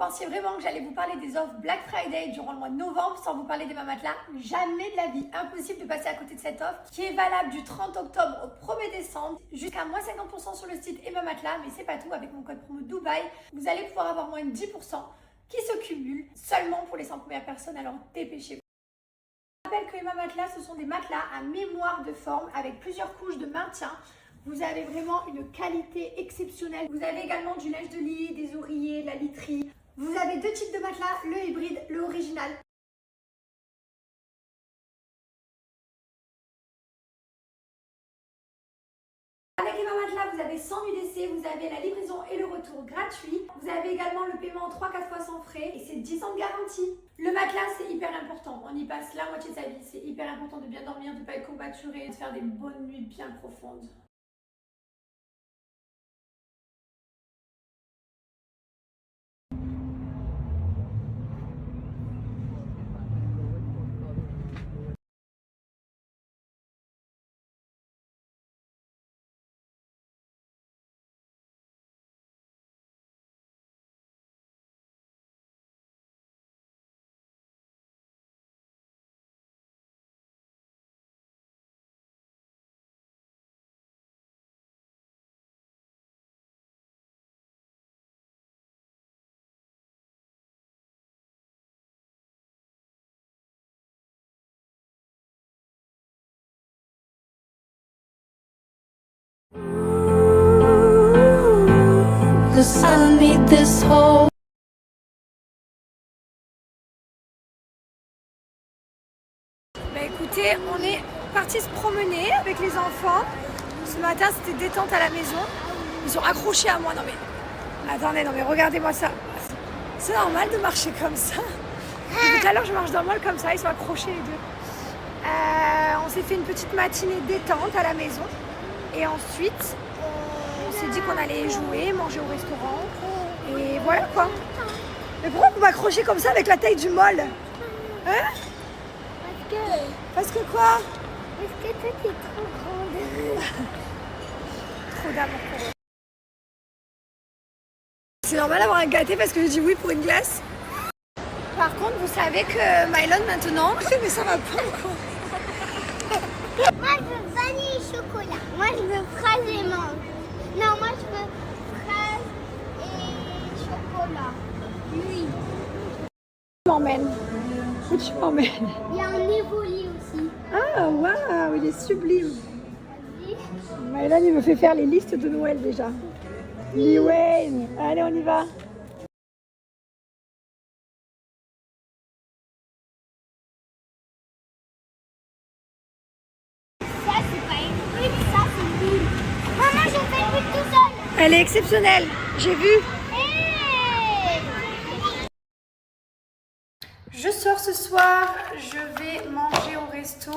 pensiez vraiment que j'allais vous parler des offres Black Friday durant le mois de novembre sans vous parler des Mamatelas? Jamais de la vie, impossible de passer à côté de cette offre qui est valable du 30 octobre au 1er décembre jusqu'à moins 50% sur le site et Mamatelas. Mais c'est pas tout, avec mon code promo Dubaï, vous allez pouvoir avoir moins de 10% qui se cumulent seulement pour les 100 premières personnes, alors dépêchez-vous. Je rappelle que les Mamatelas, ce sont des matelas à mémoire de forme avec plusieurs couches de maintien. Vous avez vraiment une qualité exceptionnelle. Vous avez également du linge de lit, des oreillers, de la literie. Vous avez deux types de matelas, le hybride, le original. Avec les Mamatelas, vous avez 100 nuits d'essai, vous avez la livraison et le retour gratuit. Vous avez également le paiement 3-4 fois sans frais et c'est 10 ans de garantie. Le matelas, c'est hyper important. On y passe la moitié de sa vie. C'est hyper important de bien dormir, de ne pas être courbaturé, de faire des bonnes nuits bien profondes. Bah écoutez, on est parti se promener avec les enfants. Ce matin, c'était détente à la maison. Ils sont accrochés à moi. Non mais, attendez, non mais regardez-moi ça. C'est normal de marcher comme ça. Et tout à l'heure, je marche normal comme ça. Ils sont accrochés les deux. On s'est fait une petite matinée détente à la maison. Et ensuite, on s'est dit qu'on allait jouer, manger au restaurant. Et voilà quoi. Mais pourquoi vous m'accrochez comme ça avec la taille du mol? Hein? Parce que quoi? Parce que toi t'es trop grande. Trop d'amour pour eux. C'est normal d'avoir un gâté parce que je dis oui pour une glace. Par contre, vous savez que Mylon maintenant... Mais ça va pas ou quoi? Moi je veux vanille et chocolat. Moi je veux fraise et mangue. Non, moi je veux fraise et chocolat. Oui. Tu m'emmènes. Où tu m'emmènes? Il y a un évoli aussi. Ah waouh, il est sublime. Vas-y. Mylon, il me fait faire les listes de Noël déjà. Lee Wayne, allez on y va. Ça c'est pas une bulle, ça c'est une bulle. Maman, j'ai fait une bulle tout seul. Elle est exceptionnelle, j'ai vu. Hey. Je sors ce soir, je vais manger au resto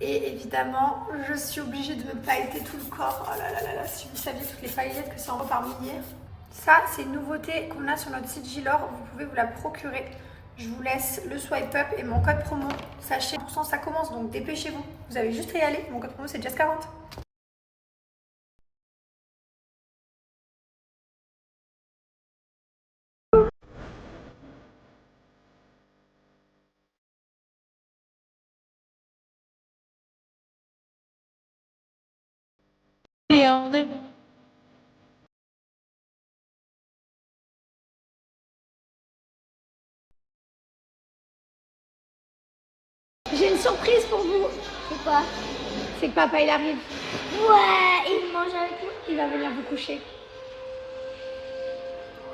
et évidemment je suis obligée de me pailleter tout le corps. Oh là là là là, si vous saviez toutes les paillettes que ça envoie par milliers. Ça c'est une nouveauté qu'on a sur notre site Gilor, vous pouvez vous la procurer. Je vous laisse le swipe up et mon code promo. Sachez, ça commence donc dépêchez-vous. Vous avez juste à y aller, mon code promo c'est Jess40. J'ai une surprise pour vous. C'est quoi? C'est que papa il arrive. Ouais, il mange avec nous. Il va venir vous coucher.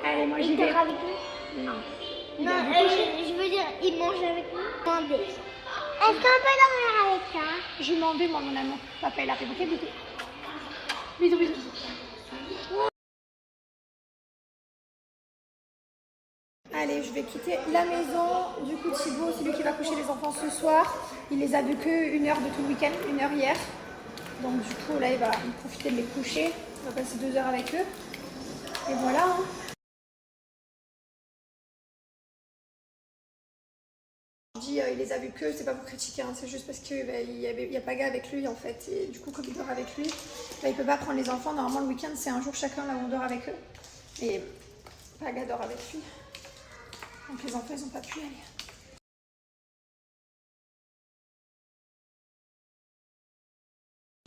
Allez, moi j'y Il vais. dort avec nous? Non. Non, je veux dire, il mange avec nous. Demandez. Est-ce qu'on peut dormir avec ça? Je m'en vais, moi, mon amour. Papa, il arrive. Ok, bisous. Bisous, bisous. Allez, je vais quitter la maison. Du coup, Thibaut, c'est lui qui va coucher les enfants ce soir. Il les a vus qu'une heure de tout le week-end, une heure hier. Donc, du coup, là, il va profiter de les coucher. On va passer 2 heures avec eux. Et voilà. Hein. Je dis, il les a vus que, c'est pas pour critiquer, hein, c'est juste parce qu'il y a Paga avec lui en fait. Et du coup, comme il dort avec lui, il peut pas prendre les enfants. Normalement, le week-end, c'est un jour chacun là où on dort avec eux. Et Paga dort avec lui. Donc les enfants, ils n'ont pas pu y aller.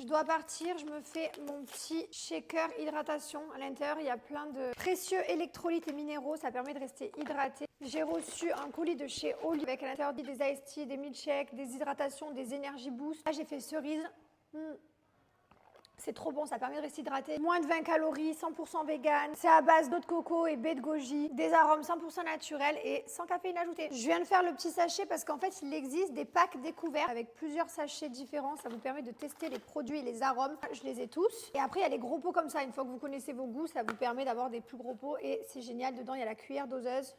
Je dois partir, je me fais mon petit shaker hydratation. À l'intérieur, il y a plein de précieux électrolytes et minéraux, ça permet de rester hydraté. J'ai reçu un colis de chez Oli avec à l'intérieur des iced tea, des milkshakes, des hydratations, des energy boosts. Là, j'ai fait cerise. C'est trop bon, ça permet de rester hydraté. Moins de 20 calories, 100% vegan. C'est à base d'eau de coco et baie de goji. Des arômes 100% naturels et sans caféine ajoutée. Je viens de faire le petit sachet parce qu'en fait, il existe des packs découverts avec plusieurs sachets différents. Ça vous permet de tester les produits et les arômes. Je les ai tous. Et après, il y a les gros pots comme ça. Une fois que vous connaissez vos goûts, ça vous permet d'avoir des plus gros pots. Et c'est génial. Dedans, il y a la cuillère doseuse.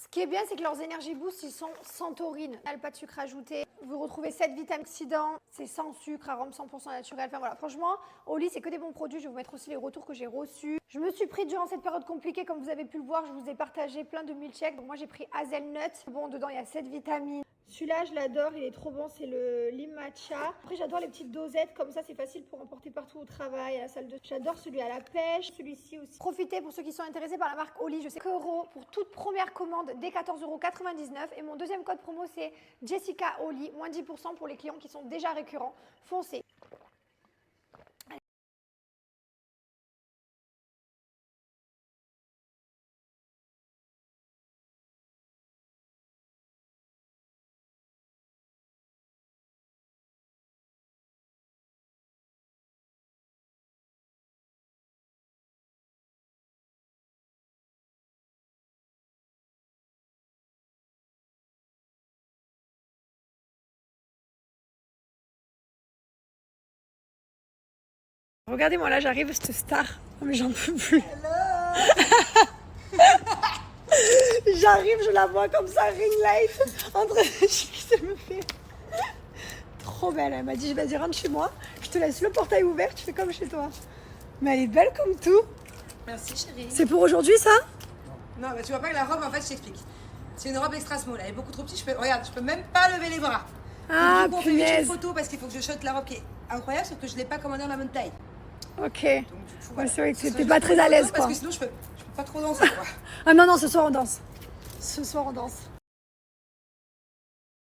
Ce qui est bien, c'est que leurs Energy Boost, ils sont sans taurine, pas de sucre ajouté. Vous retrouvez 7 vitamines oxydants, c'est sans sucre, arôme 100% naturel. Enfin voilà, franchement, Oli, c'est que des bons produits. Je vais vous mettre aussi les retours que j'ai reçus. Je me suis pris durant cette période compliquée, comme vous avez pu le voir, je vous ai partagé plein de milkshakes. Donc moi, j'ai pris hazelnut. Bon, dedans, il y a 7 vitamines. Celui-là, je l'adore, il est trop bon, c'est le lime matcha. Après, j'adore les petites dosettes, comme ça, c'est facile pour emporter partout au travail, à la salle de... J'adore celui à la pêche, celui-ci aussi. Profitez pour ceux qui sont intéressés par la marque Oli, je sais qu'euros pour toute première commande dès 14,99 €. Et mon deuxième code promo, c'est Jessica Oli, moins 10% pour les clients qui sont déjà récurrents. Foncez. Regardez-moi là, j'arrive, cette star. Oh, mais j'en peux plus. J'arrive, je la vois comme ça, ring light, en train de me fait. Trop belle, elle m'a dit, vas-y, rentre chez moi, je te laisse le portail ouvert, tu fais comme chez toi. Mais elle est belle comme tout. Merci chérie. C'est pour aujourd'hui ça? Non, mais tu vois pas que la robe, en fait, je t'explique. C'est une robe extra small, elle est beaucoup trop petite. Regarde, je peux même pas lever les bras. Ah, donc, du coup, on fait juste une punaise. photo parce qu'il faut que je shoote la robe qui est incroyable, sauf que je l'ai pas commandée en la même taille. Ok. Donc, du coup, Ouais, c'est vrai que Ce serait t'es juste pas pour très une à photo l'aise quoi. Parce que sinon, je peux pas trop danser quoi. Ah non, non, ce soir on danse. Ce soir on danse.